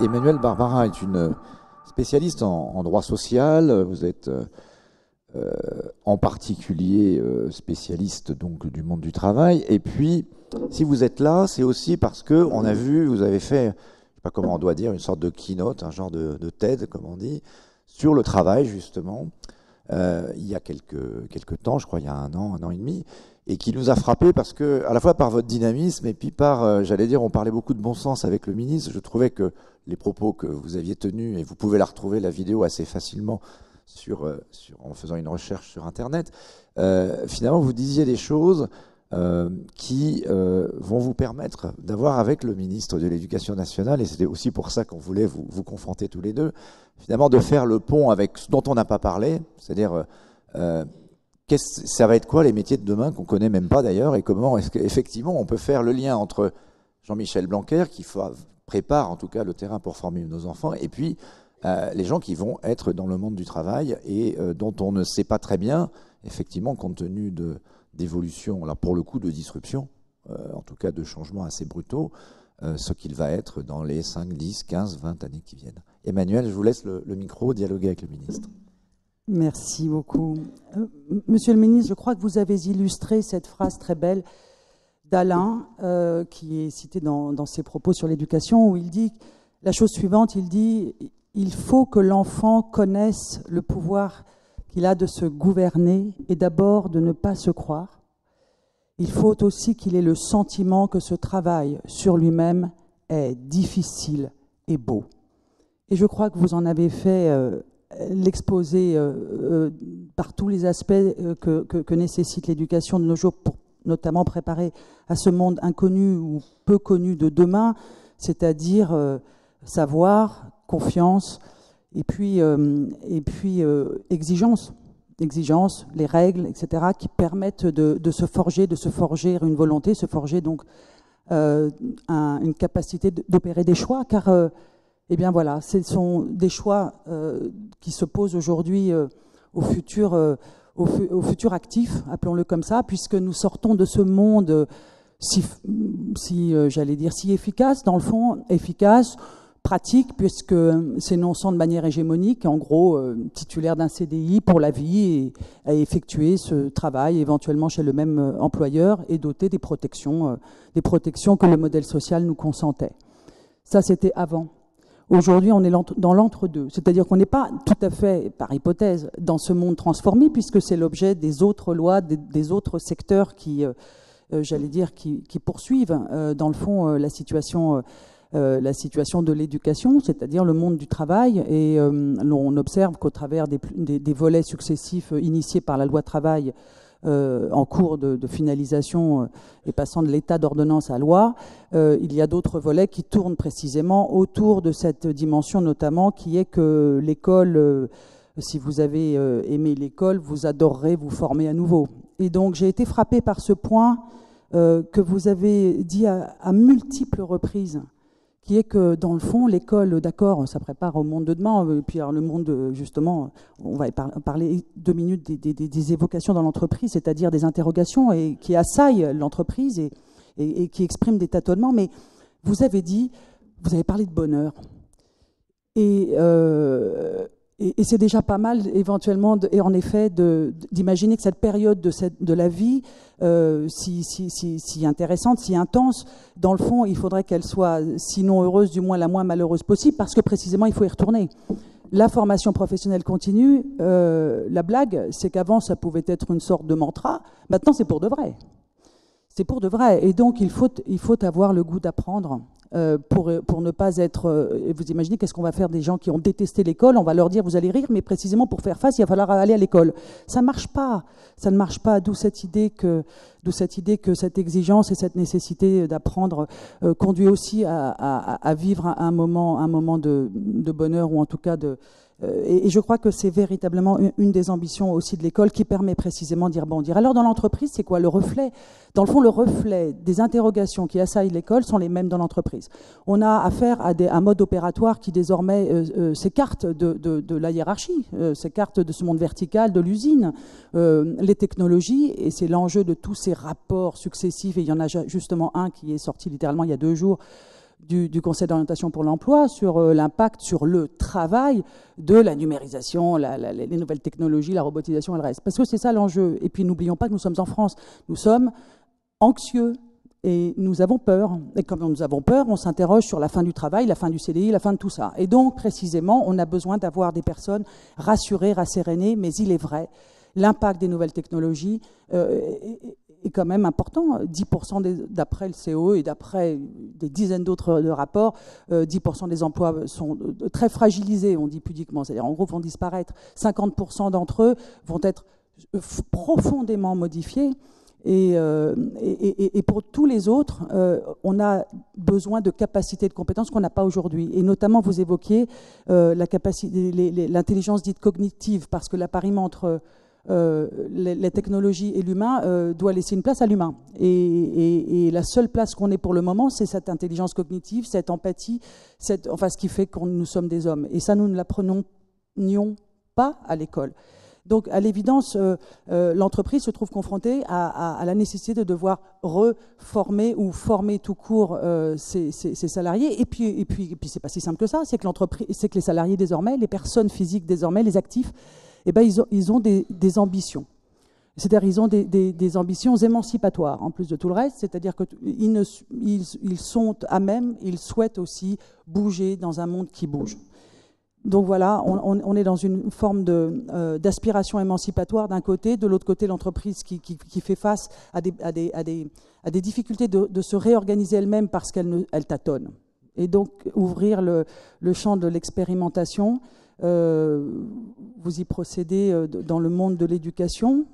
Emmanuelle Barbara est une spécialiste en droit social. Vous êtes en particulier spécialiste donc du monde du travail. Et puis, si vous êtes là, c'est aussi parce que on a vu, vous avez fait, je sais pas comment on doit dire, une sorte de keynote, un genre de TED, comme on dit, sur le travail justement. Il y a quelques temps, je crois, il y a un an et demi, et qui nous a frappé parce que, à la fois par votre dynamisme et puis par, j'allais dire, on parlait beaucoup de bon sens avec le ministre. Je trouvais que les propos que vous aviez tenus, et vous pouvez la retrouver, la vidéo, assez facilement en faisant une recherche sur Internet, finalement, vous disiez des choses qui vont vous permettre d'avoir avec le ministre de l'Éducation nationale, et c'était aussi pour ça qu'on voulait vous confronter tous les deux, finalement de faire le pont avec ce dont on n'a pas parlé, c'est-à-dire ça va être quoi les métiers de demain qu'on connaît même pas d'ailleurs, et comment est-ce qu'effectivement on peut faire le lien entre Jean-Michel Blanquer, qui prépare en tout cas le terrain pour former nos enfants, et puis les gens qui vont être dans le monde du travail et dont on ne sait pas très bien, effectivement, compte tenu d'évolution, là pour le coup de disruption, en tout cas de changements assez brutaux, ce qu'il va être dans les 5, 10, 15, 20 années qui viennent. Emmanuelle, je vous laisse le micro, dialoguer avec le ministre. Merci beaucoup. Monsieur le ministre, je crois que vous avez illustré cette phrase très belle d'Alain, qui est citée dans ses propos sur l'éducation, où il dit la chose suivante, il dit « Il faut que l'enfant connaisse le pouvoir qu'il a de se gouverner et d'abord de ne pas se croire. Il faut aussi qu'il ait le sentiment que ce travail sur lui-même est difficile et beau. » Et je crois que vous en avez fait l'exposé par tous les aspects que nécessite l'éducation de nos jours pour notamment préparer à ce monde inconnu ou peu connu de demain, c'est-à-dire savoir, confiance et puis exigence, les règles, etc., qui permettent de se forger une volonté, se forger donc une capacité d'opérer des choix, car eh bien voilà, ce sont des choix qui se posent aujourd'hui au futur actif, appelons-le comme ça, puisque nous sortons de ce monde j'allais dire, si efficace, dans le fond, efficace, pratique, puisque s'énonçant de manière hégémonique, en gros, titulaire d'un CDI pour la vie et à effectuer ce travail éventuellement chez le même employeur et doté des protections que le modèle social nous consentait. Ça, c'était avant. Aujourd'hui, on est dans l'entre-deux, c'est-à-dire qu'on n'est pas tout à fait, par hypothèse, dans ce monde transformé, puisque c'est l'objet des autres lois, des autres secteurs qui, j'allais dire, qui poursuivent, dans le fond, la situation de l'éducation, c'est-à-dire le monde du travail, et on observe qu'au travers des volets successifs initiés par la loi travail, en cours de finalisation et passant de l'état d'ordonnance à loi, il y a d'autres volets qui tournent précisément autour de cette dimension notamment, qui est que l'école, si vous avez aimé l'école, vous adorerez vous former à nouveau. Et donc j'ai été frappée par ce point que vous avez dit à multiples reprises, qui est que dans le fond, l'école, d'accord, ça prépare au monde de demain, et puis alors le monde, justement, on va parler 2 minutes des évocations dans l'entreprise, c'est-à-dire des interrogations et qui assaillent l'entreprise et qui expriment des tâtonnements, mais vous avez parlé de bonheur. Et c'est déjà pas mal, éventuellement, et en effet, d'imaginer que cette période de la vie, si intéressante, si intense, dans le fond, il faudrait qu'elle soit, sinon heureuse, du moins la moins malheureuse possible, parce que précisément, il faut y retourner. La formation professionnelle continue, la blague, c'est qu'avant, ça pouvait être une sorte de mantra. Maintenant, c'est pour de vrai. C'est pour de vrai. Et donc, il faut avoir le goût d'apprendre. Pour ne pas être... vous imaginez qu'est-ce qu'on va faire des gens qui ont détesté l'école? On va leur dire, vous allez rire, mais précisément pour faire face, il va falloir aller à l'école. Ça ne marche pas. Ça ne marche pas. D'où cette idée que cette exigence et cette nécessité d'apprendre conduit aussi à vivre un moment de bonheur, ou en tout cas de... Et je crois que c'est véritablement une des ambitions aussi de l'école, qui permet précisément d'y rebondir. Alors dans l'entreprise, c'est quoi le reflet? Dans le fond, le reflet des interrogations qui assaillent l'école sont les mêmes dans l'entreprise. On a affaire à un mode opératoire qui désormais s'écarte de la hiérarchie, s'écarte de ce monde vertical de l'usine. Les technologies, et c'est l'enjeu de tous ces rapports successifs, et il y en a justement un qui est sorti littéralement il y a 2 jours, du Conseil d'orientation pour l'emploi sur l'impact sur le travail de la numérisation, les nouvelles technologies, la robotisation et le reste. Parce que c'est ça l'enjeu. Et puis n'oublions pas que nous sommes en France. Nous sommes anxieux et nous avons peur. Et comme nous avons peur, on s'interroge sur la fin du travail, la fin du CDI, la fin de tout ça. Et donc, précisément, on a besoin d'avoir des personnes rassurées, rassérénées, mais il est vrai, l'impact des nouvelles technologies est quand même important. 10% d'après le CO et d'après des dizaines d'autres rapports, 10% des emplois sont très fragilisés, on dit pudiquement, c'est-à-dire en gros vont disparaître. 50% d'entre eux vont être profondément modifiés. Et pour tous les autres, on a besoin de capacités de compétences qu'on n'a pas aujourd'hui. Et notamment, vous évoquiez l'intelligence dite cognitive, parce que l'appariement entre les technologies et l'humain doit laisser une place à l'humain. Et la seule place qu'on ait pour le moment, c'est cette intelligence cognitive, cette empathie, ce qui fait que nous sommes des hommes. Et ça, nous ne l'apprenons pas à l'école. Donc, à l'évidence, l'entreprise se trouve confrontée à la nécessité de devoir reformer ou former tout court ses salariés. Et puis c'est pas si simple que ça. C'est que les salariés désormais, les personnes physiques désormais, les actifs, eh ben, ils ont des ambitions. C'est-à-dire ils ont des ambitions émancipatoires, en plus de tout le reste. C'est-à-dire qu'ils sont à même, ils souhaitent aussi bouger dans un monde qui bouge. Donc voilà, on est dans une forme d'aspiration émancipatoire d'un côté, de l'autre côté l'entreprise qui fait face à des difficultés de se réorganiser elle-même parce qu'elle tâtonne. Et donc ouvrir le champ de l'expérimentation, vous y procédez dans le monde de l'éducation,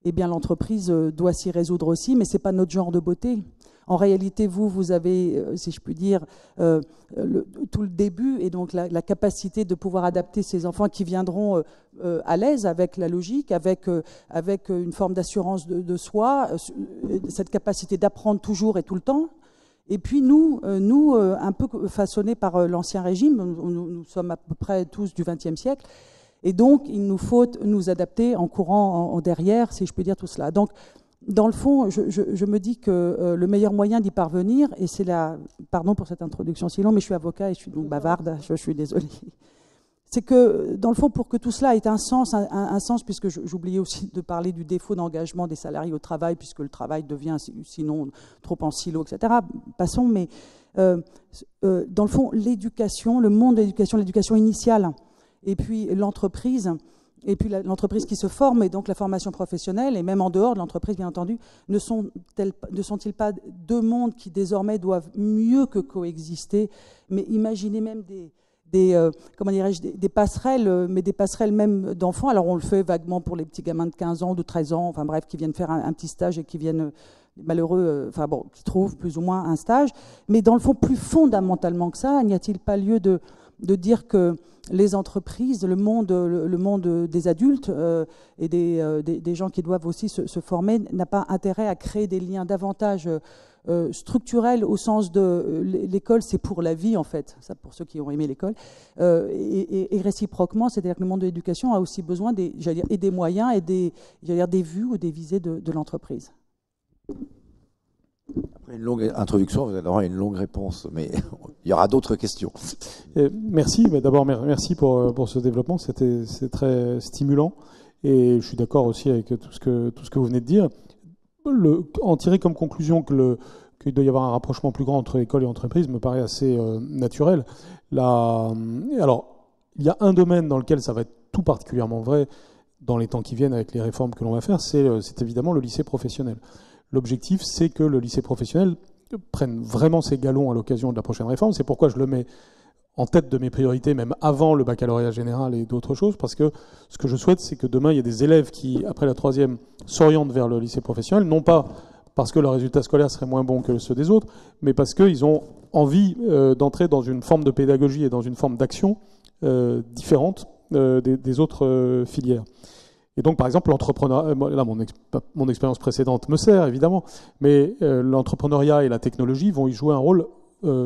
eh bien l'entreprise doit s'y résoudre aussi, mais ce n'est pas notre genre de beauté. En réalité, vous avez, si je puis dire, tout le début et donc la capacité de pouvoir adapter ces enfants qui viendront à l'aise avec la logique, avec une forme d'assurance de soi, cette capacité d'apprendre toujours et tout le temps. Et puis nous, un peu façonnés par l'Ancien Régime, nous sommes à peu près tous du XXe siècle, et donc il nous faut nous adapter en courant en derrière, si je peux dire tout cela. Donc, dans le fond, je me dis que le meilleur moyen d'y parvenir, et c'est pardon pour cette introduction si longue, mais je suis avocat et je suis donc bavarde, je suis désolée, c'est que, dans le fond, pour que tout cela ait un sens, puisque j'oubliais aussi de parler du défaut d'engagement des salariés au travail, puisque le travail devient sinon trop en silo, etc. Passons, mais dans le fond, l'éducation, le monde de l'éducation initiale, et puis l'entreprise, et puis l'entreprise qui se forme, et donc la formation professionnelle, et même en dehors de l'entreprise, bien entendu, ne sont-ils pas deux mondes qui désormais doivent mieux que coexister, mais imaginez même des passerelles, mais des passerelles même d'enfants. Alors on le fait vaguement pour les petits gamins de 15 ans, de 13 ans, enfin bref, qui viennent faire un petit stage et qui viennent, malheureux, qui trouvent plus ou moins un stage. Mais dans le fond, plus fondamentalement que ça, n'y a-t-il pas lieu de dire que les entreprises, le monde des adultes et des gens qui doivent aussi se former n'a pas intérêt à créer des liens davantage structurels au sens de l'école, c'est pour la vie en fait, ça pour ceux qui ont aimé l'école, et réciproquement, c'est-à-dire que le monde de l'éducation a aussi besoin des moyens et des vues ou des visées de l'entreprise. Après une longue introduction, vous allez avoir une longue réponse, mais il y aura d'autres questions. Merci, mais d'abord merci pour ce développement, c'est très stimulant, et je suis d'accord aussi avec tout ce que vous venez de dire. En tirer comme conclusion qu'il doit y avoir un rapprochement plus grand entre école et entreprise me paraît assez naturel. Alors, il y a un domaine dans lequel ça va être tout particulièrement vrai dans les temps qui viennent avec les réformes que l'on va faire, c'est évidemment le lycée professionnel. L'objectif, c'est que le lycée professionnel prenne vraiment ses galons à l'occasion de la prochaine réforme. C'est pourquoi je le mets en tête de mes priorités, même avant le baccalauréat général et d'autres choses, parce que ce que je souhaite, c'est que demain, il y ait des élèves qui, après la troisième, s'orientent vers le lycée professionnel, non pas parce que leurs résultats scolaires seraient moins bons que ceux des autres, mais parce qu'ils ont envie d'entrer dans une forme de pédagogie et dans une forme d'action différente des autres filières. Et donc, par exemple, l'entrepreneuriat, là, mon expérience précédente me sert, évidemment, mais l'entrepreneuriat et la technologie vont y jouer un rôle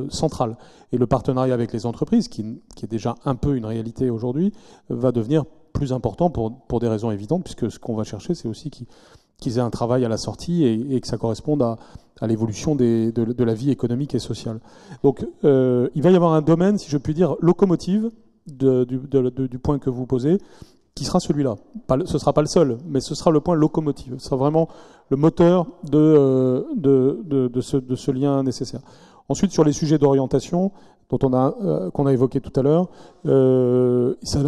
central. Et le partenariat avec les entreprises, qui est déjà un peu une réalité aujourd'hui, va devenir plus important pour des raisons évidentes, puisque ce qu'on va chercher, c'est aussi qu'ils qu'ils aient un travail à la sortie et que ça corresponde à l'évolution de la vie économique et sociale. Donc il va y avoir un domaine, si je puis dire, locomotive du point que vous posez, qui sera celui-là. Ce ne sera pas le seul, mais ce sera le point locomotive. Ce sera vraiment le moteur de ce lien nécessaire. Ensuite, sur les sujets d'orientation, qu'on a évoqué tout à l'heure, ça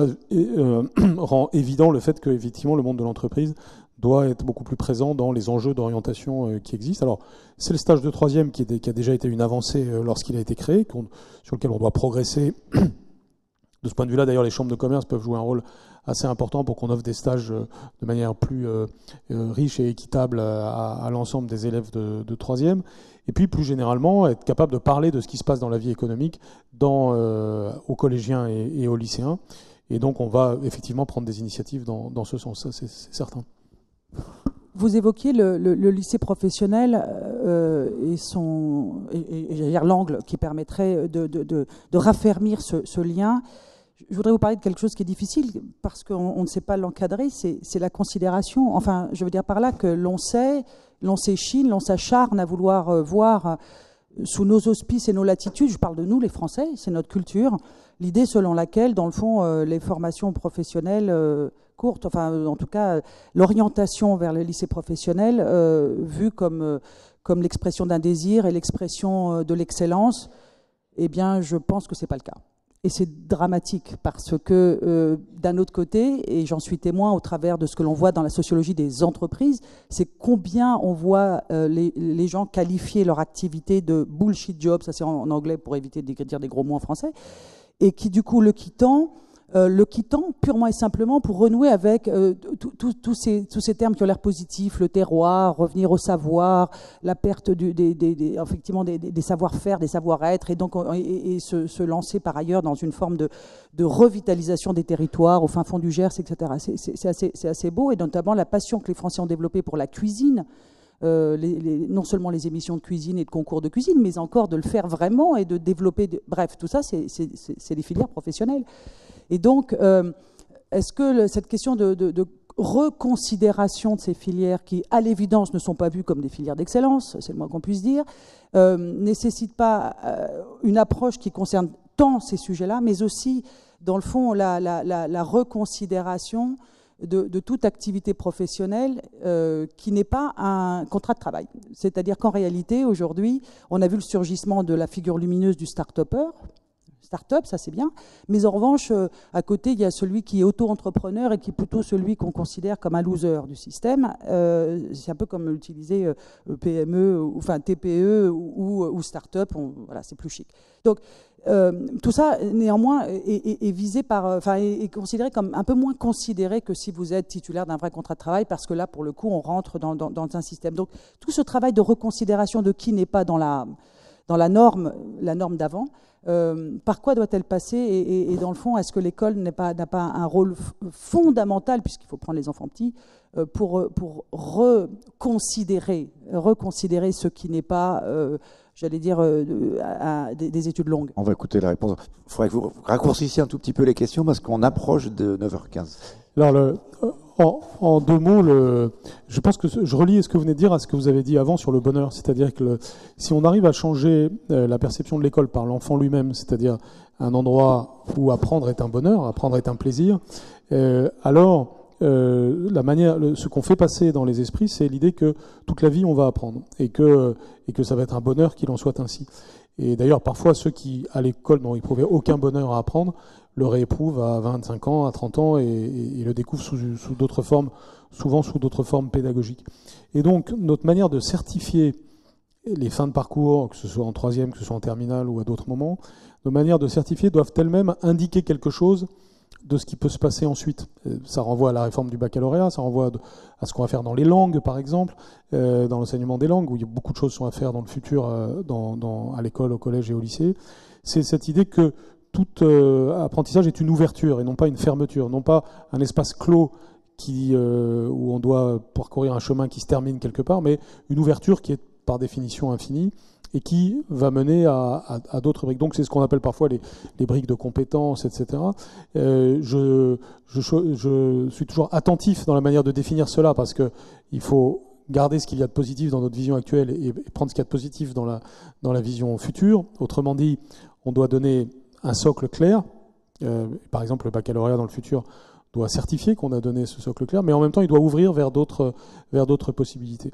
rend évident le fait que, effectivement, le monde de l'entreprise doit être beaucoup plus présent dans les enjeux d'orientation qui existent. Alors, c'est le stage de troisième qui a déjà été une avancée lorsqu'il a été créé, sur lequel on doit progresser. De ce point de vue-là, d'ailleurs, les chambres de commerce peuvent jouer un rôle assez important pour qu'on offre des stages de manière plus riche et équitable à l'ensemble des élèves de troisième. Et puis, plus généralement, être capable de parler de ce qui se passe dans la vie économique aux collégiens et aux lycéens. Et donc, on va effectivement prendre des initiatives dans ce sens, ça c'est certain. Vous évoquiez le lycée professionnel et j'allais dire l'angle qui permettrait de raffermir ce lien. Je voudrais vous parler de quelque chose qui est difficile parce qu'on ne sait pas l'encadrer, c'est la considération. Enfin, je veux dire par là que l'on s'échine, l'on s'acharne à vouloir voir sous nos auspices et nos latitudes, je parle de nous les Français, c'est notre culture, l'idée selon laquelle, dans le fond, les formations professionnelles courtes, enfin en tout cas l'orientation vers le lycée professionnel, vue comme l'expression d'un désir et l'expression de l'excellence, eh bien je pense que c'est pas le cas. Et c'est dramatique parce que d'un autre côté, et j'en suis témoin au travers de ce que l'on voit dans la sociologie des entreprises, c'est combien on voit les gens qualifier leur activité de bullshit job, ça c'est en anglais pour éviter de dire des gros mots en français, et qui du coup le quittant purement et simplement pour renouer avec tous ces termes qui ont l'air positifs, le terroir, revenir au savoir, la perte effectivement des savoir-faire, des savoir-être, et donc et se lancer par ailleurs dans une forme de revitalisation des territoires au fin fond du Gers, etc. C'est assez beau, et notamment la passion que les Français ont développée pour la cuisine. Non seulement les émissions de cuisine et de concours de cuisine, mais encore de le faire vraiment et de développer... Bref, tout ça, c'est des filières professionnelles. Et donc, est-ce que cette question de reconsidération de ces filières qui, à l'évidence, ne sont pas vues comme des filières d'excellence, c'est le moins qu'on puisse dire, nécessite pas une approche qui concerne tant ces sujets-là, mais aussi, dans le fond, la reconsidération de toute activité professionnelle qui n'est pas un contrat de travail. C'est-à-dire qu'en réalité, aujourd'hui, on a vu le surgissement de la figure lumineuse du start-upper. Start-up, ça c'est bien, mais en revanche, à côté, il y a celui qui est auto-entrepreneur et qui est plutôt celui qu'on considère comme un loser du système. C'est un peu comme utiliser PME, enfin TPE ou start-up, voilà, c'est plus chic. Donc, tout ça, néanmoins, est visé par, est considéré comme un peu moins considéré que si vous êtes titulaire d'un vrai contrat de travail, parce que là, pour le coup, on rentre dans un système. Donc, tout ce travail de reconsidération de qui n'est pas dans la norme d'avant, par quoi doit-elle passer et dans le fond, est-ce que l'école n'a pas un rôle fondamental, puisqu'il faut prendre les enfants petits, pour reconsidérer ce qui n'est pas, j'allais dire, des études longues. On va écouter la réponse. Il faudrait que vous raccourcissiez un tout petit peu les questions parce qu'on approche de 9h15. Alors, en deux mots, je pense que je relie ce que vous venez de dire à ce que vous avez dit avant sur le bonheur. C'est-à-dire que si on arrive à changer la perception de l'école par l'enfant lui-même, c'est-à-dire un endroit où apprendre est un bonheur, apprendre est un plaisir, alors ce qu'on fait passer dans les esprits, c'est l'idée que toute la vie on va apprendre et que ça va être un bonheur qu'il en soit ainsi. Et d'ailleurs, parfois, ceux qui, à l'école, n'ont éprouvé aucun bonheur à apprendre, le rééprouvent à 25 ans, à 30 ans, et le découvrent sous d'autres formes, souvent sous d'autres formes pédagogiques. Et donc, notre manière de certifier les fins de parcours, que ce soit en troisième, que ce soit en terminale ou à d'autres moments, nos manières de certifier doivent elles-mêmes indiquer quelque chose de ce qui peut se passer ensuite. Ça renvoie à la réforme du baccalauréat, ça renvoie à ce qu'on va faire dans les langues, par exemple, dans l'enseignement des langues, où il y a beaucoup de choses sont à faire dans le futur, à l'école, au collège et au lycée. C'est cette idée que tout apprentissage est une ouverture et non pas une fermeture, non pas un espace clos où on doit parcourir un chemin qui se termine quelque part, mais une ouverture qui est par définition infinie et qui va mener à d'autres briques. Donc c'est ce qu'on appelle parfois les briques de compétences, etc. Je suis toujours attentif dans la manière de définir cela, parce qu'il faut garder ce qu'il y a de positif dans notre vision actuelle et prendre ce qu'il y a de positif dans la vision future. Autrement dit, on doit donner un socle clair. Par exemple, le baccalauréat dans le futur doit certifier qu'on a donné ce socle clair, mais en même temps, il doit ouvrir vers d'autres possibilités.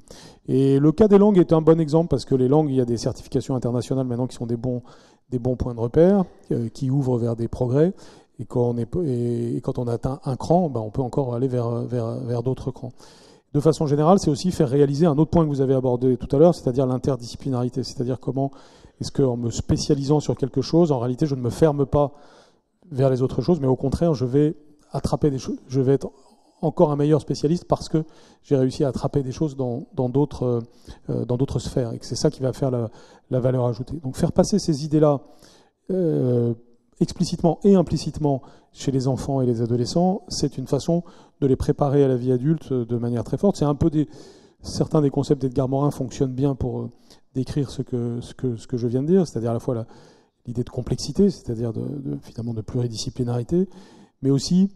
Et le cas des langues est un bon exemple, parce que les langues, il y a des certifications internationales maintenant qui sont des bons points de repère, qui ouvrent vers des progrès. Et quand on atteint un cran, on peut encore aller vers d'autres crans. De façon générale, c'est aussi faire réaliser un autre point que vous avez abordé tout à l'heure, c'est-à-dire l'interdisciplinarité. C'est-à-dire comment est-ce qu'en me spécialisant sur quelque chose, en réalité, je ne me ferme pas vers les autres choses, mais au contraire, je vais attraper des choses. Je vais être encore un meilleur spécialiste parce que j'ai réussi à attraper des choses dans d'autres sphères, et que c'est ça qui va faire la valeur ajoutée. Donc faire passer ces idées-là explicitement et implicitement chez les enfants et les adolescents, c'est une façon de les préparer à la vie adulte de manière très forte. C'est un peu certains des concepts d'Edgar Morin fonctionnent bien pour décrire ce que je viens de dire, c'est-à-dire à la fois l'idée de complexité, c'est-à-dire finalement de pluridisciplinarité, mais aussi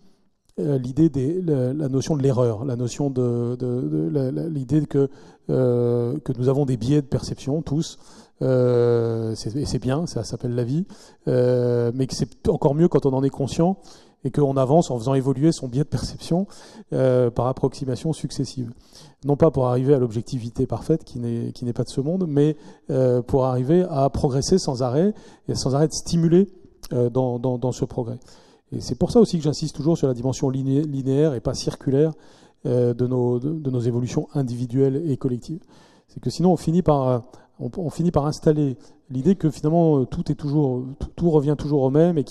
l'idée la notion de l'erreur, la notion l'idée que nous avons des biais de perception tous, et c'est bien, ça s'appelle la vie, mais que c'est encore mieux quand on en est conscient et qu'on avance en faisant évoluer son biais de perception par approximation successive. Non pas pour arriver à l'objectivité parfaite qui n'est pas de ce monde, mais pour arriver à progresser sans arrêt, et sans arrêt de stimuler dans ce progrès. Et c'est pour ça aussi que j'insiste toujours sur la dimension linéaire et pas circulaire de nos évolutions individuelles et collectives. C'est que sinon on finit par installer l'idée que finalement tout revient toujours au même,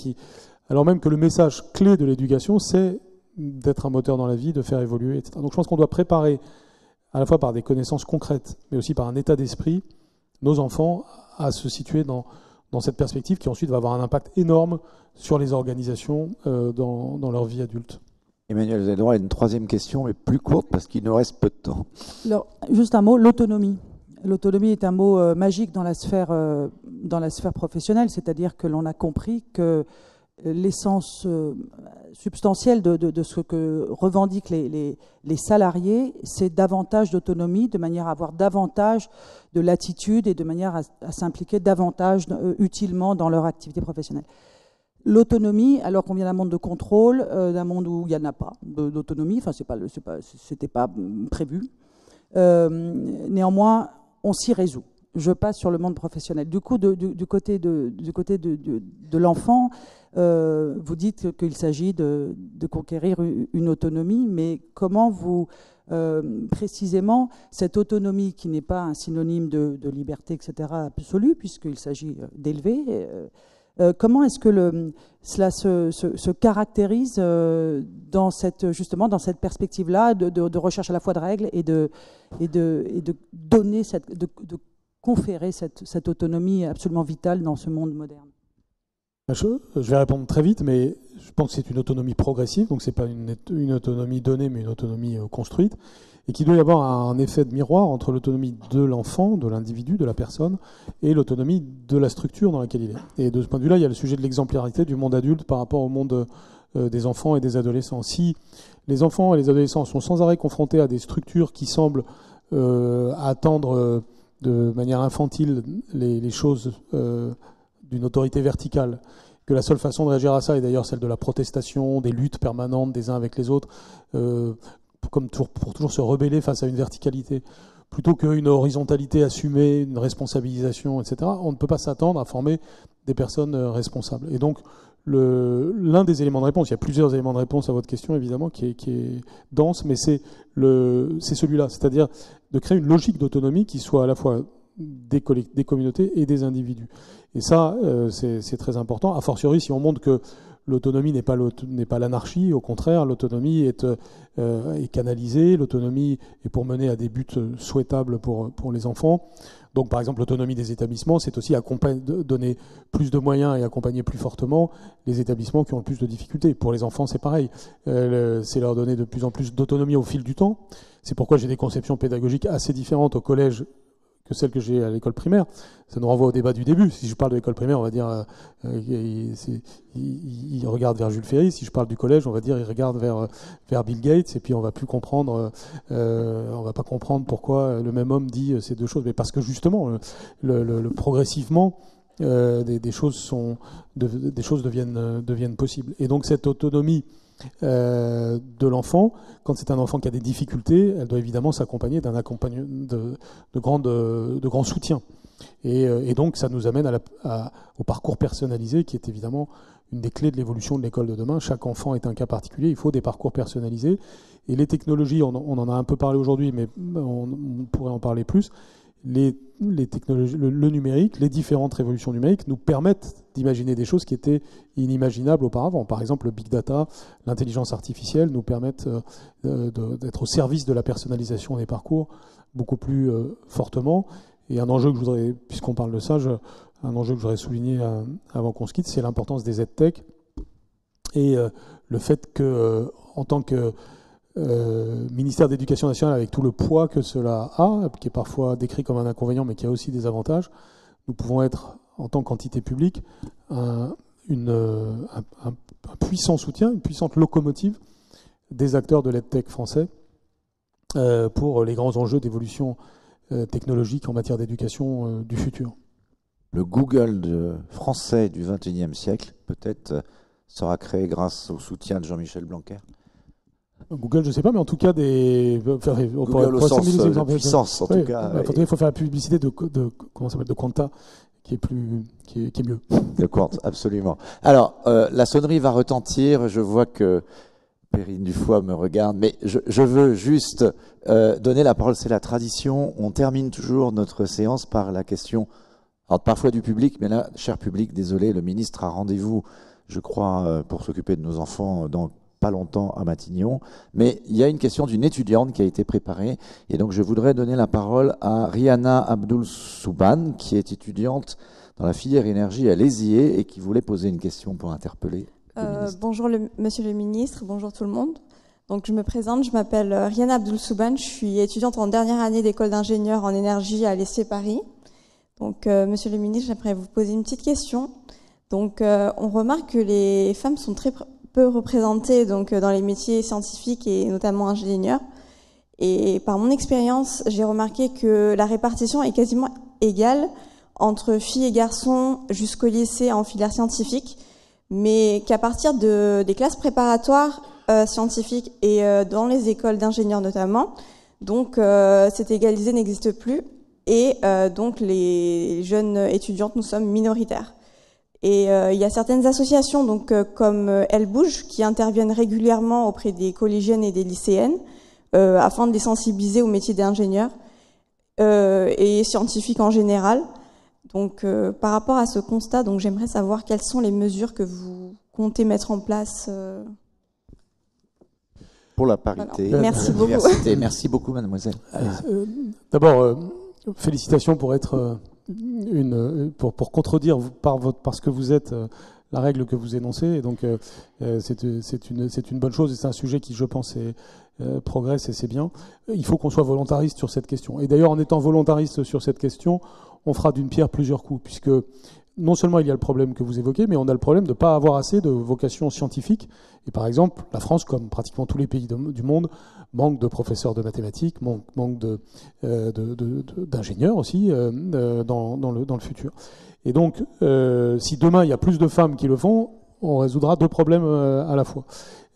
alors même que le message clé de l'éducation, c'est d'être un moteur dans la vie, de faire évoluer, etc. Donc je pense qu'on doit préparer, à la fois par des connaissances concrètes, mais aussi par un état d'esprit, nos enfants à se situer dans cette perspective qui ensuite va avoir un impact énorme sur les organisations dans leur vie adulte. Emmanuel, vous avez droit à une troisième question, mais plus courte parce qu'il nous reste peu de temps. Alors, juste un mot, l'autonomie. L'autonomie est un mot magique dans la sphère professionnelle, c'est-à-dire que l'on a compris que l'essence substantielle de ce que revendiquent les salariés, c'est davantage d'autonomie, de manière à avoir davantage de latitude et de manière à s'impliquer davantage utilement dans leur activité professionnelle. L'autonomie, alors qu'on vient d'un monde de contrôle, d'un monde où il n'y en a pas d'autonomie, enfin c'était pas prévu. Néanmoins, on s'y résout. Je passe sur le monde professionnel. Du coup, du côté de l'enfant, vous dites qu'il s'agit de conquérir une autonomie, mais comment vous, précisément, cette autonomie qui n'est pas un synonyme de liberté, etc., absolue, puisqu'il s'agit d'élever, comment est-ce que cela se caractérise dans cette perspective-là de recherche à la fois de règles et de donner de conférer cette autonomie absolument vitale dans ce monde moderne? Je vais répondre très vite, mais je pense que c'est une autonomie progressive, donc ce n'est pas une autonomie donnée, mais une autonomie construite, et qu'il doit y avoir un effet de miroir entre l'autonomie de l'enfant, de l'individu, de la personne, et l'autonomie de la structure dans laquelle il est. Et de ce point de vue-là, il y a le sujet de l'exemplarité du monde adulte par rapport au monde des enfants et des adolescents. Si les enfants et les adolescents sont sans arrêt confrontés à des structures qui semblent attendre de manière infantile les choses d'une autorité verticale, que la seule façon de réagir à ça est d'ailleurs celle de la protestation, des luttes permanentes des uns avec les autres, pour toujours se rebeller face à une verticalité, plutôt qu'une horizontalité assumée, une responsabilisation, etc. On ne peut pas s'attendre à former des personnes responsables. Et donc, l'un des éléments de réponse, il y a plusieurs éléments de réponse à votre question, évidemment, qui est dense, mais c'est celui-là, c'est-à-dire de créer une logique d'autonomie qui soit à la fois des communautés et des individus. Et ça, c'est très important, a fortiori si on montre que l'autonomie n'est pas l'anarchie, au contraire, l'autonomie est canalisée, l'autonomie est pour mener à des buts souhaitables pour les enfants. Donc par exemple, l'autonomie des établissements, c'est aussi donner plus de moyens et accompagner plus fortement les établissements qui ont le plus de difficultés. Pour les enfants, c'est pareil. C'est leur donner de plus en plus d'autonomie au fil du temps. C'est pourquoi j'ai des conceptions pédagogiques assez différentes au collège que celle que j'ai à l'école primaire. Ça nous renvoie au débat du début. Si je parle de l'école primaire, on va dire il regarde vers Jules Ferry. Si je parle du collège, on va dire il regarde vers Bill Gates. Et puis on va plus comprendre, on va pas comprendre pourquoi le même homme dit ces deux choses. Mais parce que justement, progressivement, des choses deviennent possibles. Et donc cette autonomie de l'enfant, quand c'est un enfant qui a des difficultés, elle doit évidemment s'accompagner de grands soutiens. Et donc ça nous amène au parcours personnalisé, qui est évidemment une des clés de l'évolution de l'école de demain. Chaque enfant est un cas particulier, il faut des parcours personnalisés. Et les technologies, on en a un peu parlé aujourd'hui, mais on pourrait en parler plus. Les technologies, le numérique, les différentes révolutions numériques nous permettent d'imaginer des choses qui étaient inimaginables auparavant. Par exemple, le big data, l'intelligence artificielle nous permettent d'être au service de la personnalisation des parcours beaucoup plus fortement. Et un enjeu que je voudrais, puisqu'on parle de ça, un enjeu que je voudrais souligner avant qu'on se quitte, c'est l'importance des EdTech et le fait que, en tant que ministère de l'Éducation nationale, avec tout le poids que cela a, qui est parfois décrit comme un inconvénient, mais qui a aussi des avantages, nous pouvons être, en tant qu'entité publique, un puissant soutien, une puissante locomotive des acteurs de l'EdTech français pour les grands enjeux d'évolution technologique en matière d'éducation du futur. Le Google français du XXIe siècle, peut-être, sera créé grâce au soutien de Jean-Michel Blanquer. Google, je ne sais pas, mais en tout cas, Google au sens de puissance, en tout cas. Il faut faire la publicité comment ça s'appelle, de Quanta, qui est mieux. De Quanta, absolument. Alors, la sonnerie va retentir. Je vois que Perrine Dufoy me regarde, mais je veux juste donner la parole. C'est la tradition. On termine toujours notre séance par la question, alors parfois du public, mais là, cher public, désolé, le ministre a rendez-vous, je crois, pour s'occuper de nos enfants dans pas longtemps à Matignon, mais il y a une question d'une étudiante qui a été préparée, et donc je voudrais donner la parole à Rihanna Abdul Souban, qui est étudiante dans la filière énergie à l'ESIE et qui voulait poser une question pour interpeller le ministre. Bonjour monsieur le ministre, bonjour tout le monde. Donc je me présente, je m'appelle Rihanna Abdul Souban, je suis étudiante en dernière année d'école d'ingénieur en énergie à l'ESIE Paris. Donc monsieur le ministre, j'aimerais vous poser une petite question. Donc on remarque que les femmes sont très peu représentées donc dans les métiers scientifiques et notamment ingénieurs. Et par mon expérience, j'ai remarqué que la répartition est quasiment égale entre filles et garçons jusqu'au lycée en filière scientifique, mais qu'à partir des classes préparatoires scientifiques et dans les écoles d'ingénieurs notamment, donc cette égalité n'existe plus et donc les jeunes étudiantes, nous sommes minoritaires. Et il y a certaines associations, donc comme Elle Bouge, qui interviennent régulièrement auprès des collégiennes et des lycéennes afin de les sensibiliser au métier d'ingénieur et scientifique en général. Donc par rapport à ce constat, donc j'aimerais savoir quelles sont les mesures que vous comptez mettre en place pour la parité. Voilà. Merci beaucoup. Merci beaucoup, mademoiselle. D'abord, félicitations pour être pour contredire parce que vous êtes la règle que vous énoncez. Et donc c'est une bonne chose et c'est un sujet qui, je pense, progresse et c'est bien. Il faut qu'on soit volontariste sur cette question. Et d'ailleurs, en étant volontariste sur cette question, on fera d'une pierre plusieurs coups, puisque non seulement il y a le problème que vous évoquez, mais on a le problème de ne pas avoir assez de vocation scientifique. Et par exemple, la France, comme pratiquement tous les pays du monde, manque de professeurs de mathématiques, manque d'ingénieurs aussi dans le futur. Et donc, si demain il y a plus de femmes qui le font, on résoudra deux problèmes à la fois.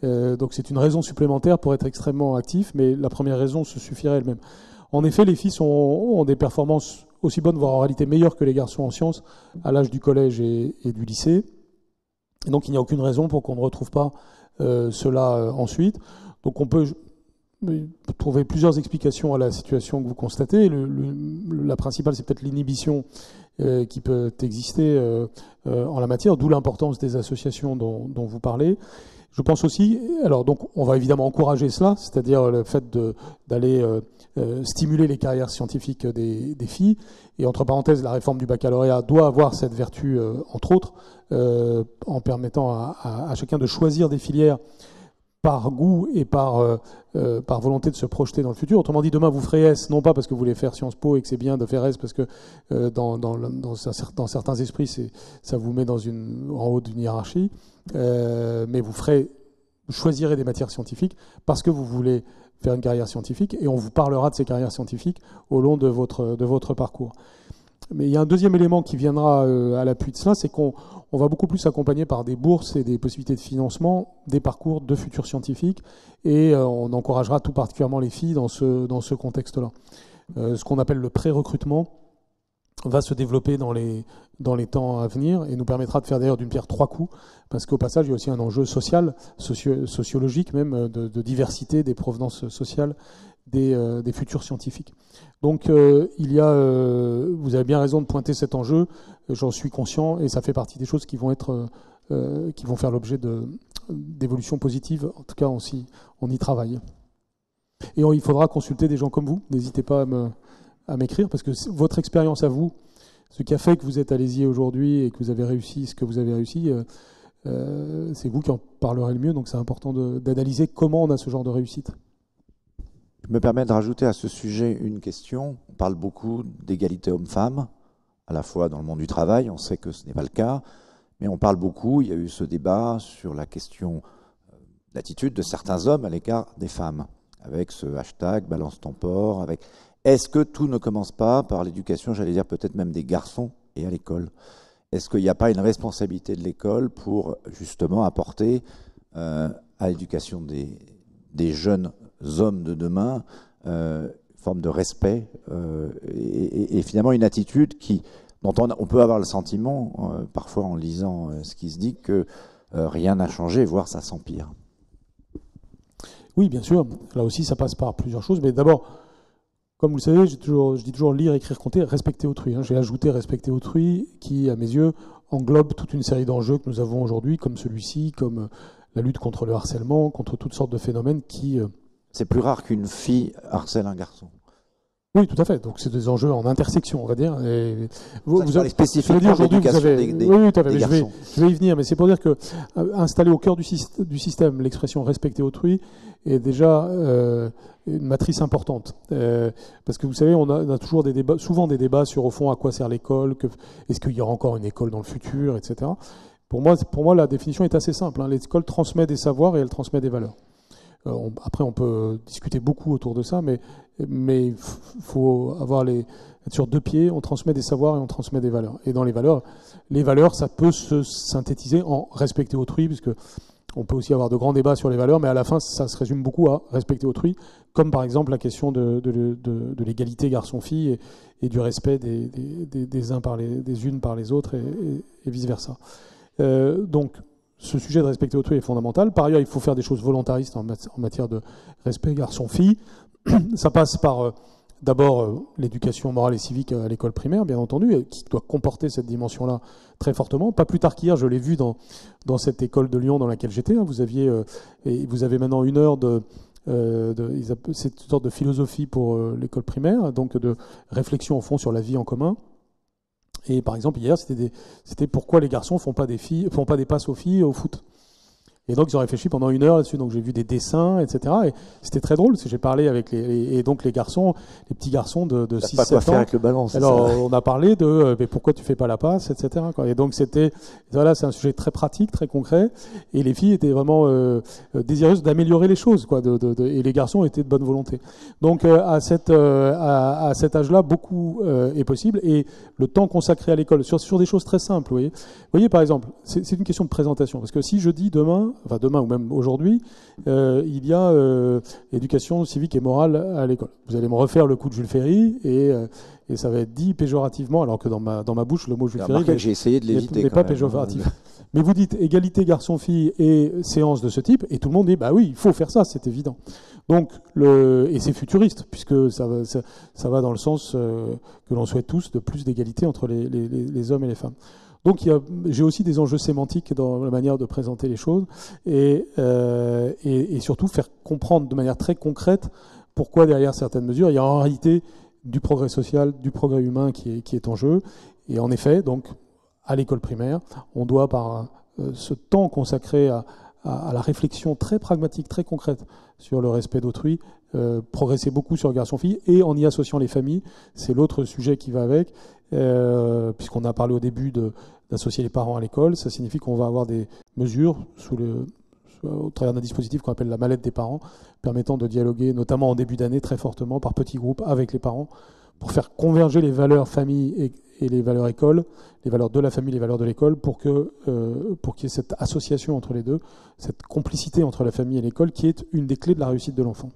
Donc c'est une raison supplémentaire pour être extrêmement actif, mais la première raison se suffirait elle-même. En effet, les filles ont des performances aussi bonnes, voire en réalité meilleures que les garçons en sciences à l'âge du collège et du lycée. Et donc il n'y a aucune raison pour qu'on ne retrouve pas cela ensuite. Donc on peut trouver plusieurs explications à la situation que vous constatez. La principale, c'est peut-être l'inhibition qui peut exister en la matière, d'où l'importance des associations dont vous parlez. Je pense aussi, alors donc on va évidemment encourager cela, c'est-à-dire le fait d'aller stimuler les carrières scientifiques des filles. Et entre parenthèses, la réforme du baccalauréat doit avoir cette vertu, entre autres, en permettant à chacun de choisir des filières par goût et par volonté de se projeter dans le futur. Autrement dit, demain vous ferez S, non pas parce que vous voulez faire Sciences Po et que c'est bien de faire S, parce que dans certains esprits, ça vous met en haut d'une hiérarchie, mais vous choisirez des matières scientifiques parce que vous voulez faire une carrière scientifique, et on vous parlera de ces carrières scientifiques au long de votre parcours. Mais il y a un deuxième élément qui viendra à l'appui de cela, c'est qu'on va beaucoup plus accompagner par des bourses et des possibilités de financement des parcours de futurs scientifiques, et on encouragera tout particulièrement les filles dans ce contexte-là. Ce qu'on appelle le pré-recrutement va se développer dans les temps à venir et nous permettra de faire d'ailleurs d'une pierre trois coups, parce qu'au passage il y a aussi un enjeu social, sociologique même, de diversité des provenances sociales des futurs scientifiques. Donc vous avez bien raison de pointer cet enjeu, j'en suis conscient, et ça fait partie des choses qui vont faire l'objet d'évolutions positives. En tout cas, on y travaille. Et il faudra consulter des gens comme vous. N'hésitez pas à m'écrire, parce que votre expérience à vous, ce qui a fait que vous êtes à l'ESIE aujourd'hui et que vous avez réussi ce que vous avez réussi, c'est vous qui en parlerez le mieux. Donc c'est important d'analyser comment on a ce genre de réussite. Je me permets de rajouter à ce sujet une question. On parle beaucoup d'égalité homme-femme, à la fois dans le monde du travail, on sait que ce n'est pas le cas, mais on parle beaucoup, il y a eu ce débat sur la question d'attitude de certains hommes à l'égard des femmes, avec ce hashtag balance ton porc, avec... Est-ce que tout ne commence pas par l'éducation, j'allais dire peut-être même des garçons et à l'école? Est-ce qu'il n'y a pas une responsabilité de l'école pour justement apporter à l'éducation des jeunes hommes de demain une forme de respect et finalement une attitude dont on peut avoir le sentiment, parfois en lisant ce qui se dit, que rien n'a changé, voire ça s'empire? Oui, bien sûr. Là aussi, ça passe par plusieurs choses. Mais d'abord, comme vous le savez, je dis toujours lire, écrire, compter, respecter autrui. J'ai ajouté respecter autrui, qui, à mes yeux, englobe toute une série d'enjeux que nous avons aujourd'hui, comme celui-ci, comme la lutte contre le harcèlement, contre toutes sortes de phénomènes qui... C'est plus rare qu'une fille harcèle un garçon. Oui, tout à fait. Donc c'est des enjeux en intersection, on va dire. Et vous avez spécifiquement l'éducation oui, tout à fait. des garçons. Je vais y venir, mais c'est pour dire que installer au cœur du système l'expression respecter autrui est déjà une matrice importante. Parce que vous savez, on a toujours souvent des débats sur au fond à quoi sert l'école, est-ce qu'il y aura encore une école dans le futur, etc. Pour moi, la définition est assez simple. L'école transmet des savoirs et elle transmet des valeurs. Après, on peut discuter beaucoup autour de ça, mais il faut être sur deux pieds. On transmet des savoirs et on transmet des valeurs. Et dans les valeurs, ça peut se synthétiser en respecter autrui, puisque on peut aussi avoir de grands débats sur les valeurs, mais à la fin, ça se résume beaucoup à respecter autrui, comme par exemple la question de l'égalité garçon-fille et du respect des uns des unes par les autres et vice-versa. Donc, ce sujet de respecter autrui est fondamental. Par ailleurs, il faut faire des choses volontaristes en matière de respect garçon-fille. Ça passe par d'abord l'éducation morale et civique à l'école primaire, bien entendu, qui doit comporter cette dimension-là très fortement. Pas plus tard qu'hier, je l'ai vu dans cette école de Lyon dans laquelle j'étais. Vous avez maintenant une heure cette sorte de philosophie pour l'école primaire, donc de réflexion au fond sur la vie en commun. Et par exemple, hier, c'était pourquoi les garçons font pas des passes aux filles au foot. Et donc, ils ont réfléchi pendant une heure là-dessus. Donc, j'ai vu des dessins, etc. Et c'était très drôle, parce que j'ai parlé avec les petits garçons de 6-7 ans. Pas quoi faire avec le ballon, c'est alors, ça. on a parlé de mais pourquoi tu fais pas la passe, etc. Et donc, c'est un sujet très pratique, très concret. Et les filles étaient vraiment désireuses d'améliorer les choses, et les garçons étaient de bonne volonté. Donc, à cet âge-là, beaucoup est possible. Et le temps consacré à l'école, sur des choses très simples, vous voyez, par exemple, c'est une question de présentation. Parce que si je dis demain ou même aujourd'hui, il y a éducation civique et morale à l'école. Vous allez me refaire le coup de Jules Ferry et ça va être dit péjorativement, alors que dans ma bouche, le mot Jules Ferry j'ai essayé de l'éviter n'est pas péjoratif. Mais vous dites égalité garçon-fille et séance de ce type, et tout le monde dit bah oui, il faut faire ça, c'est évident. Donc et c'est futuriste, puisque ça va dans le sens que l'on souhaite tous de plus d'égalité entre les hommes et les femmes. Donc j'ai aussi des enjeux sémantiques dans la manière de présenter les choses et surtout faire comprendre de manière très concrète pourquoi derrière certaines mesures il y a en réalité du progrès social, du progrès humain qui est en jeu. Et en effet, donc à l'école primaire, on doit par ce temps consacré à la réflexion très pragmatique, très concrète sur le respect d'autrui, progresser beaucoup sur garçon-fille, et en y associant les familles, c'est l'autre sujet qui va avec, puisqu'on a parlé au début d'associer les parents à l'école. Ça signifie qu'on va avoir des mesures au travers d'un dispositif qu'on appelle la mallette des parents, permettant de dialoguer, notamment en début d'année, très fortement, par petits groupes, avec les parents, pour faire converger les valeurs famille et les valeurs école, les valeurs de la famille, les valeurs de l'école, pour qu'il y ait cette association entre les deux, cette complicité entre la famille et l'école, qui est une des clés de la réussite de l'enfant.